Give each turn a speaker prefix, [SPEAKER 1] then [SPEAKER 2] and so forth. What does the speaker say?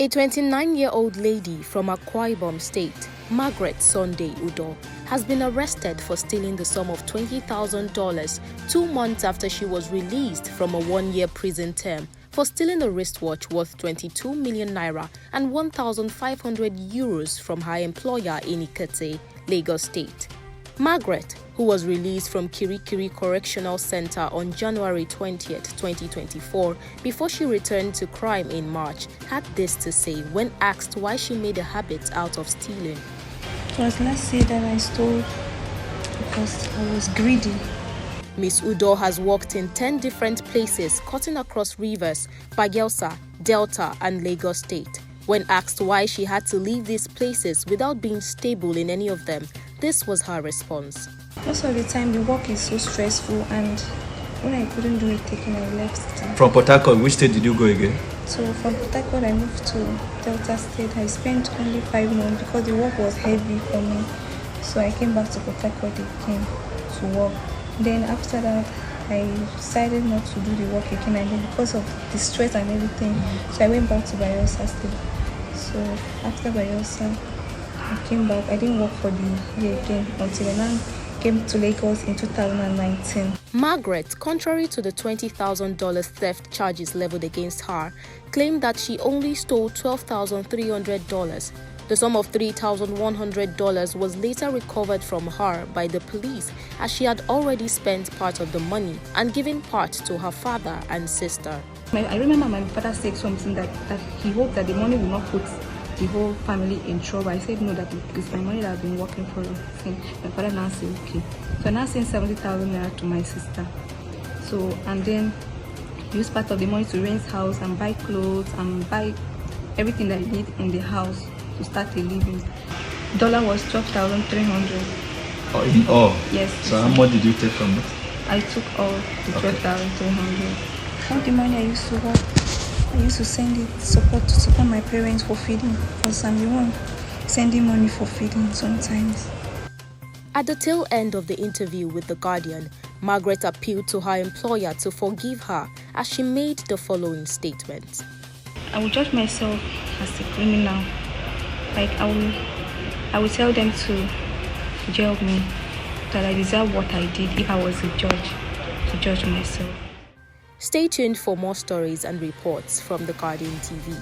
[SPEAKER 1] A 29-year-old lady from Akwa Ibom State, Margaret Sunday Udoh, has been arrested for stealing the sum of $20,000 2 months after she was released from a 1-year prison term for stealing a wristwatch worth 22 million naira and 1,500 euros from her employer in Ikate, Lagos State. Margaret, who was released from Kirikiri Correctional Centre on January 20, 2024, before she returned to crime in March, had this to say when asked why she made a habit out of stealing.
[SPEAKER 2] It was last year that I stole because I was greedy.
[SPEAKER 1] Ms. Udoh has worked in 10 different places cutting across rivers, Bayelsa, Delta and Lagos State. When asked why she had to leave these places without being stable in any of them, this was her response.
[SPEAKER 2] Most of the time, the work is so stressful, and when I couldn't do it again, I left.
[SPEAKER 3] From Port Harcourt, which state did you go again?
[SPEAKER 2] So from Port Harcourt, I moved to Delta State. I spent only 5 months because the work was heavy for me. So I came back to Port Harcourt again to work. Then after that, I decided not to do the work again, and then because of the stress and everything, so I went back to Bayelsa State. So after Bayelsa, I came back. I didn't work for the year again until I now came to Lagos in 2019.
[SPEAKER 1] Margaret, contrary to the $20,000 theft charges leveled against her, claimed that she only stole $12,300. The sum of $3,100 was later recovered from her by the police, as she had already spent part of the money and given part to her father and sister.
[SPEAKER 2] I remember my father said something that he hoped that the money will not put the whole family in trouble. I said no, that it's my money that I've been working for. My father now said okay. So I now sent 70,000 naira to my sister. So, and then he used part of the money to rent house and buy clothes and buy everything that I need in the house to start a living. Dollar was 12,300.
[SPEAKER 3] Oh, in all?
[SPEAKER 2] Yes.
[SPEAKER 3] So how much did you take from it?
[SPEAKER 2] I took all the 12,300. All the money I used to work, I used to send it to support my parents for feeding, because I'm the one sending money for feeding sometimes.
[SPEAKER 1] At the tail end of the interview with The Guardian, Margaret appealed to her employer to forgive her as she made the following statement.
[SPEAKER 2] I will judge myself as a criminal. Like I will tell them to jail me, that I deserve what I did if I was a judge, to judge myself.
[SPEAKER 1] Stay tuned for more stories and reports from The Guardian TV.